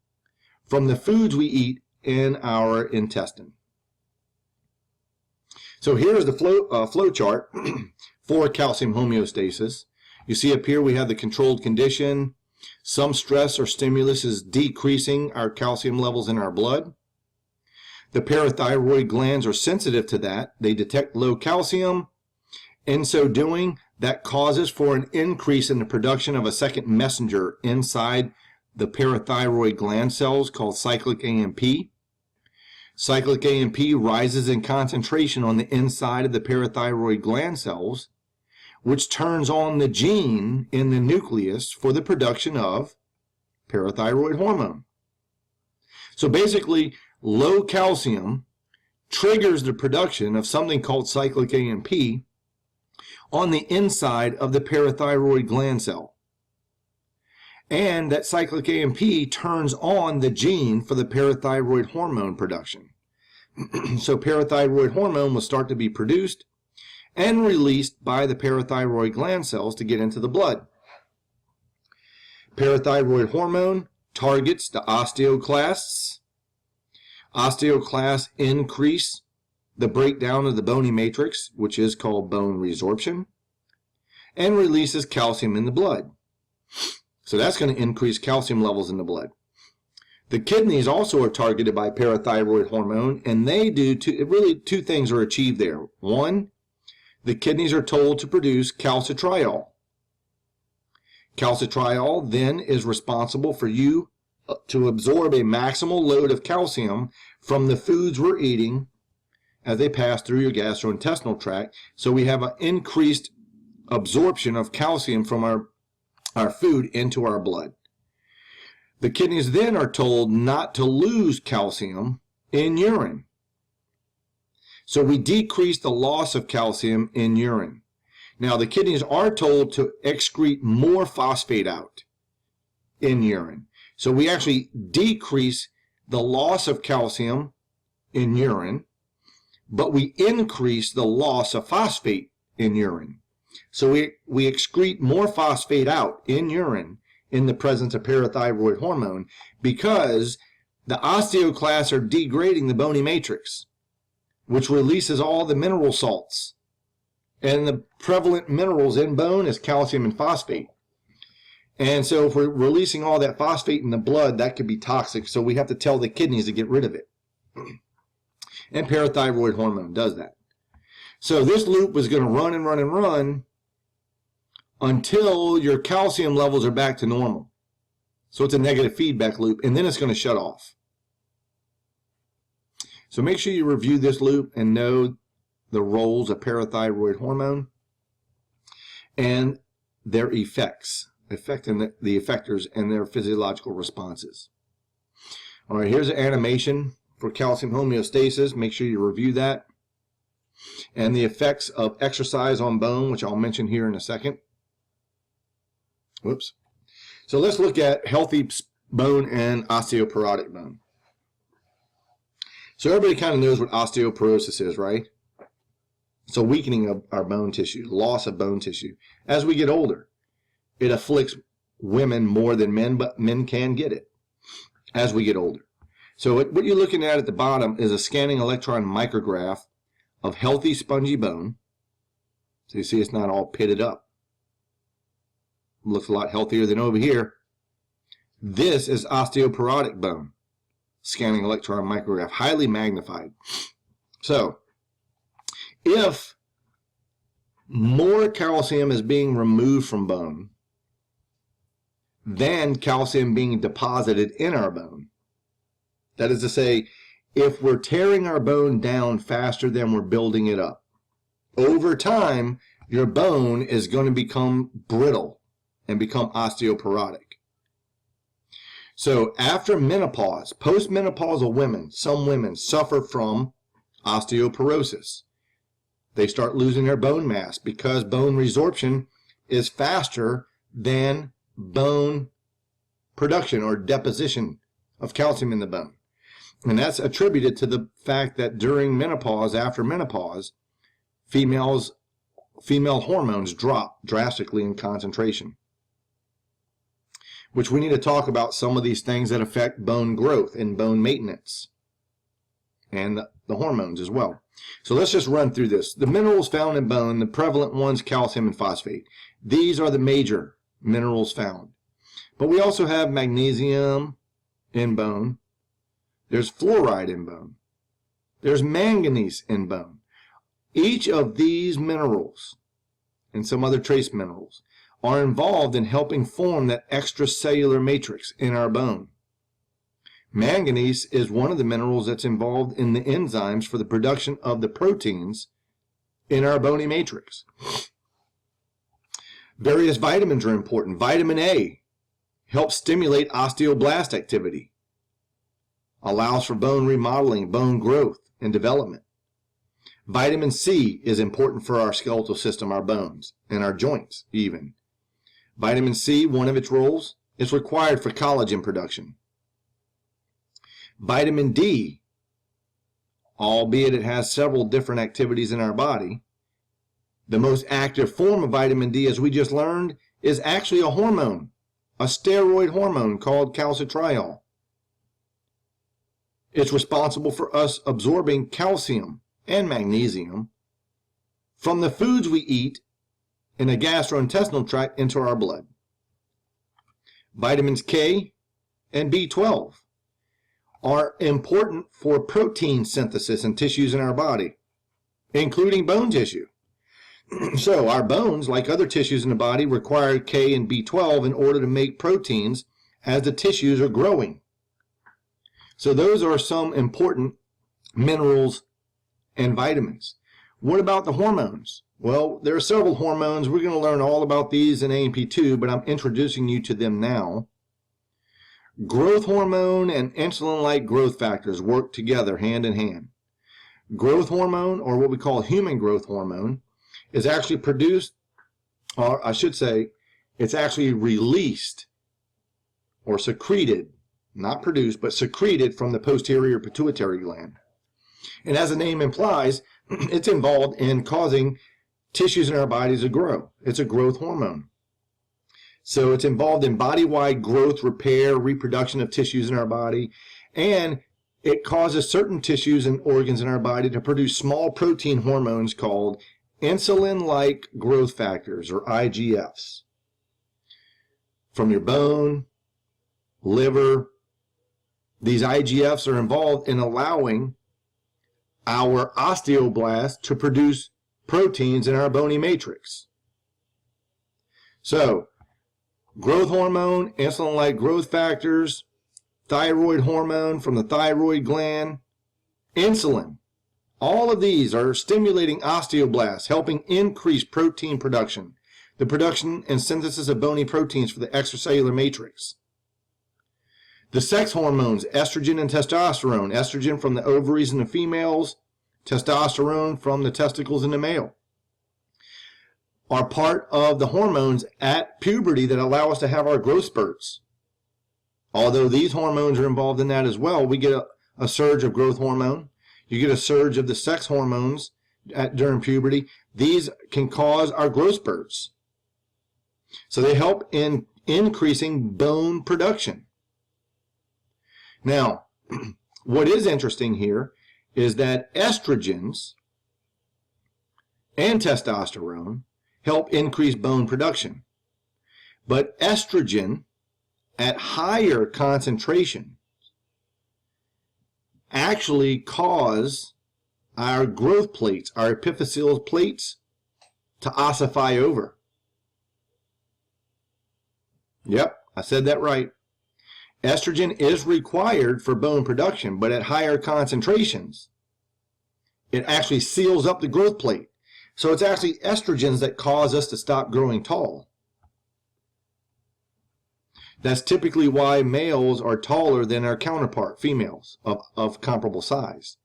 from the foods we eat in our intestine. So here's the flow chart for calcium homeostasis. You see up here we have the controlled condition. Some stress or stimulus is decreasing our calcium levels in our blood. The parathyroid glands are sensitive to that. They detect low calcium. In so doing, that causes for an increase in the production of a second messenger inside the parathyroid gland cells called cyclic AMP. Cyclic AMP rises in concentration on the inside of the parathyroid gland cells, which turns on the gene in the nucleus for the production of parathyroid hormone. So basically, low calcium triggers the production of something called cyclic AMP on the inside of the parathyroid gland cell. And that cyclic AMP turns on the gene for the parathyroid hormone production. So parathyroid hormone will start to be produced and released by the parathyroid gland cells to get into the blood. Parathyroid hormone targets the osteoclasts. Osteoclasts increase the breakdown of the bony matrix, which is called bone resorption, and releases calcium in the blood. So that's going to increase calcium levels in the blood. The kidneys also are targeted by parathyroid hormone, and they do two things are achieved there. One, the kidneys are told to produce calcitriol. Calcitriol then is responsible for you to absorb a maximal load of calcium from the foods we're eating as they pass through your gastrointestinal tract. So we have an increased absorption of calcium from our food into our blood. The kidneys then are told not to lose calcium in urine. So we decrease the loss of calcium in urine. Now the kidneys are told to excrete more phosphate out in urine. So we actually decrease the loss of calcium in urine, but we increase the loss of phosphate in urine. So we excrete more phosphate out in urine in the presence of parathyroid hormone because the osteoclasts are degrading the bony matrix, which releases all the mineral salts. And the prevalent minerals in bone is calcium and phosphate. And so if we're releasing all that phosphate in the blood, that could be toxic. So we have to tell the kidneys to get rid of it. And parathyroid hormone does that. So this loop is going to run and run and run until your calcium levels are back to normal. So it's a negative feedback loop, and then it's going to shut off. So make sure you review this loop and know the roles of parathyroid hormone and their effects, affecting the effectors and their physiological responses. All right, here's an animation for calcium homeostasis. Make sure you review that. And the effects of exercise on bone, which I'll mention here in a second. Whoops. So let's look at healthy bone and osteoporotic bone. So everybody kind of knows what osteoporosis is, right? It's a weakening of our bone tissue, loss of bone tissue. As we get older, it afflicts women more than men, but men can get it. as we get older. So what you're looking at the bottom is a scanning electron micrograph of healthy spongy bone. So you see it's not all pitted up. Looks a lot healthier than over here. This is osteoporotic bone, scanning electron micrograph, highly magnified. So if more calcium is being removed from bone than calcium being deposited in our bone, that is to say, if we're tearing our bone down faster than we're building it up, over time, your bone is going to become brittle and become osteoporotic. So after menopause, post-menopausal women, some women suffer from osteoporosis. They start losing their bone mass because bone resorption is faster than bone production or deposition of calcium in the bone. And that's attributed to the fact that during menopause, after menopause, female hormones drop drastically in concentration. Which we need to talk about some of these things that affect bone growth and bone maintenance. And the hormones as well. So let's just run through this. The minerals found in bone, the prevalent ones, calcium and phosphate. These are the major minerals found. But we also have magnesium in bone. There's fluoride in bone. There's manganese in bone. Each of these minerals and some other trace minerals are involved in helping form that extracellular matrix in our bone. Manganese is one of the minerals that's involved in the enzymes for the production of the proteins in our bony matrix. Various vitamins are important. Vitamin A helps stimulate osteoblast activity, allows for bone remodeling, bone growth, and development. Vitamin C is important for our skeletal system, our bones, and our joints even. Vitamin C, one of its roles, is required for collagen production. Vitamin D, albeit it has several different activities in our body, the most active form of vitamin D, as we just learned, is actually a hormone, a steroid hormone called calcitriol. It's responsible for us absorbing calcium and magnesium from the foods we eat in the gastrointestinal tract into our blood. Vitamins K and B12 are important for protein synthesis in tissues in our body, including bone tissue. So our bones, like other tissues in the body, require K and B12 in order to make proteins as the tissues are growing. So those are some important minerals and vitamins. What about the hormones? Well, there are several hormones. We're going to learn all about these in AMP2, but I'm introducing you to them now. Growth hormone and insulin-like growth factors work together hand in hand. Growth hormone, or what we call human growth hormone, is actually produced, or I should say, it's actually released or secreted, not produced, but secreted from the posterior pituitary gland. And as the name implies, it's involved in causing tissues in our bodies to grow. It's a growth hormone. So it's involved in body-wide growth, repair, reproduction of tissues in our body, and it causes certain tissues and organs in our body to produce small protein hormones called insulin-like growth factors, or IGFs. From your bone, liver, these IGFs are involved in allowing our osteoblasts to produce proteins in our bony matrix. So, growth hormone, insulin-like growth factors, thyroid hormone from the thyroid gland, insulin. All of these are stimulating osteoblasts, helping increase protein production, the production and synthesis of bony proteins for the extracellular matrix. The sex hormones, estrogen and testosterone, estrogen from the ovaries in the females, testosterone from the testicles in the male, are part of the hormones at puberty that allow us to have our growth spurts. Although these hormones are involved in that as well, we get a surge of growth hormone. You get a surge of the sex hormones during puberty. These can cause our growth spurts. So they help in increasing bone production. Now, what is interesting here is that estrogens and testosterone help increase bone production. But estrogen at higher concentration actually cause our growth plates, our epiphyseal plates, to ossify over. Yep, I said that right. Estrogen is required for bone production, but at higher concentrations, it actually seals up the growth plate. So it's actually estrogens that cause us to stop growing tall. That's typically why males are taller than our counterpart, females, of comparable size.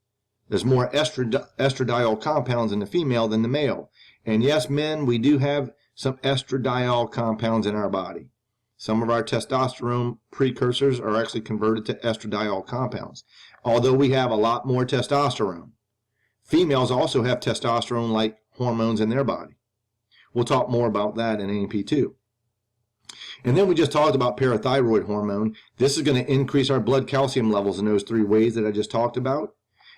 There's more estradiol compounds in the female than the male. And yes, men, we do have some estradiol compounds in our body. Some of our testosterone precursors are actually converted to estradiol compounds, although we have a lot more testosterone. Females also have testosterone-like hormones in their body. We'll talk more about that in AMP2. And then we just talked about parathyroid hormone. This is going to increase our blood calcium levels in those three ways that I just talked about.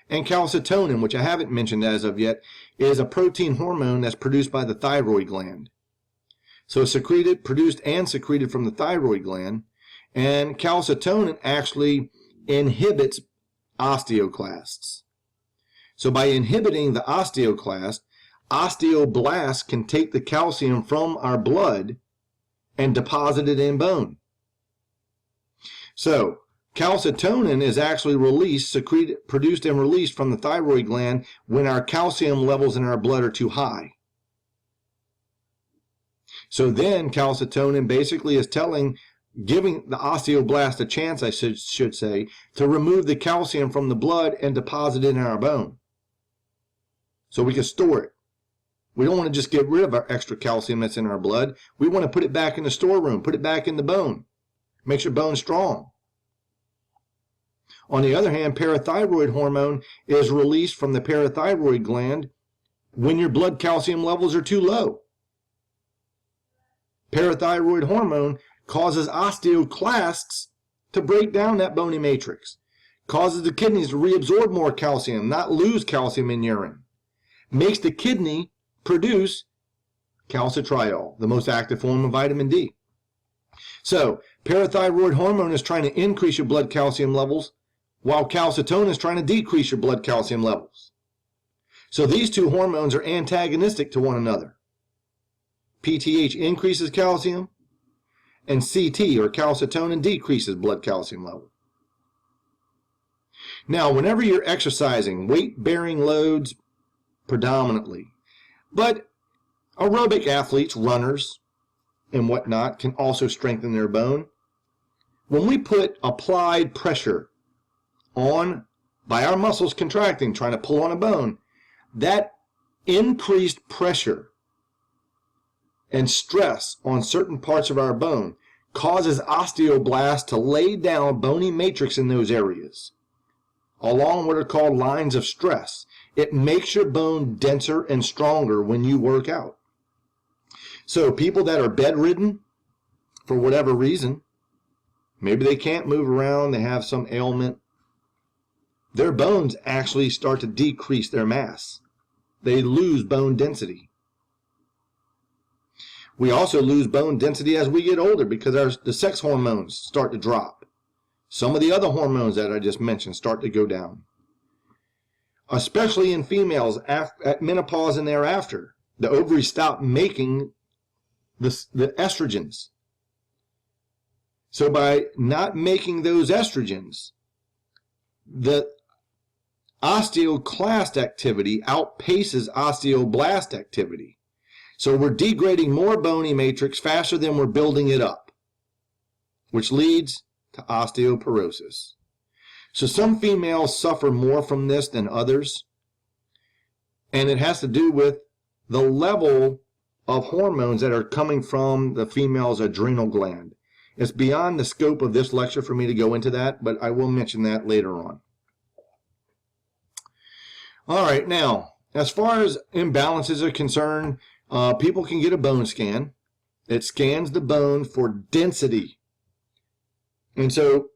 And calcitonin, which I haven't mentioned as of yet, is a protein hormone that's produced by the thyroid gland. So produced and secreted from the thyroid gland. And calcitonin actually inhibits osteoclasts. So by inhibiting the osteoclast, osteoblasts can take the calcium from our blood and deposit it in bone. So calcitonin is actually produced and released from the thyroid gland when our calcium levels in our blood are too high. So then calcitonin basically is giving the osteoblast a chance, I should say, to remove the calcium from the blood and deposit it in our bone, so we can store it. We don't want to just get rid of our extra calcium that's in our blood. We want to put it back in the storeroom, put it back in the bone. Makes your bone strong. On the other hand, parathyroid hormone is released from the parathyroid gland when your blood calcium levels are too low. Parathyroid hormone causes osteoclasts to break down that bony matrix, causes the kidneys to reabsorb more calcium, not lose calcium in urine, makes the kidney produce calcitriol, the most active form of vitamin D. So parathyroid hormone is trying to increase your blood calcium levels, while calcitonin is trying to decrease your blood calcium levels. So these two hormones are antagonistic to one another. PTH increases calcium, and CT, or calcitonin, decreases blood calcium level. Now, whenever you're exercising, weight-bearing loads predominantly, but aerobic athletes, runners, and whatnot can also strengthen their bone. When we put applied pressure on by our muscles contracting, trying to pull on a bone, that increased pressure and stress on certain parts of our bone causes osteoblasts to lay down bony matrix in those areas, along what are called lines of stress. It makes your bone denser and stronger when you work out. So people that are bedridden for whatever reason, maybe they can't move around, they have some ailment, their bones actually start to decrease their mass. They lose bone density. We also lose bone density as we get older because the sex hormones start to drop. Some of the other hormones that I just mentioned start to go down. Especially in females at menopause and thereafter, the ovaries stop making the estrogens. So by not making those estrogens, the osteoclast activity outpaces osteoblast activity. So we're degrading more bony matrix faster than we're building it up, which leads to osteoporosis. So some females suffer more from this than others, and it has to do with the level of hormones that are coming from the female's adrenal gland. It's beyond the scope of this lecture for me to go into that, but I will mention that later on. All right, now, as far as imbalances are concerned, people can get a bone scan. It scans the bone for density. And so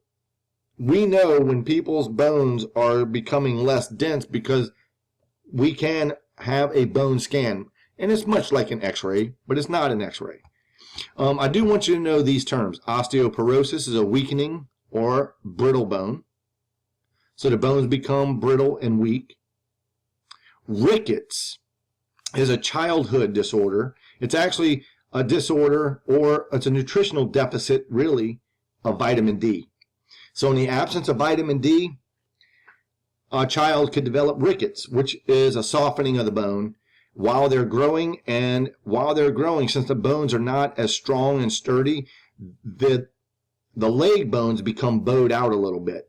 we know when people's bones are becoming less dense because we can have a bone scan. And it's much like an x-ray, but it's not an x-ray. I do want you to know these terms. Osteoporosis is a weakening or brittle bone. So the bones become brittle and weak. Rickets is a childhood disorder. It's actually a disorder, or it's a nutritional deficit, really, of vitamin D. So in the absence of vitamin D, a child could develop rickets, which is a softening of the bone while they're growing. And while they're growing, since the bones are not as strong and sturdy, the leg bones become bowed out a little bit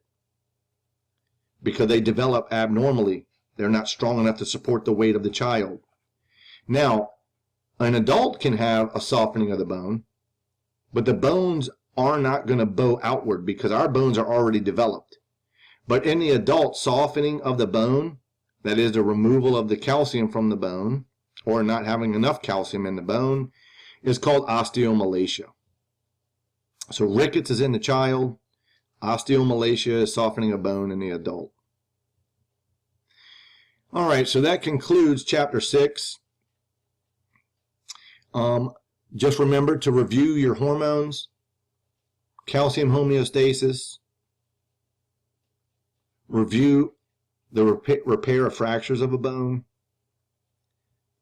because they develop abnormally. They're not strong enough to support the weight of the child. Now, an adult can have a softening of the bone, but the bones are not going to bow outward because our bones are already developed. But in the adult, softening of the bone, that is the removal of the calcium from the bone, or not having enough calcium in the bone, is called osteomalacia. So rickets is in the child, osteomalacia is softening of bone in the adult. All right, so that concludes chapter 6. Just remember to review your hormones, calcium homeostasis, review the repair of fractures of a bone,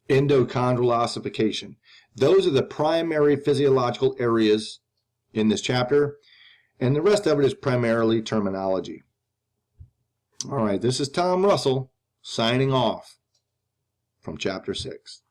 endochondral ossification. Those are the primary physiological areas in this chapter, and the rest of it is primarily terminology. All right, this is Tom Russell signing off from chapter 6.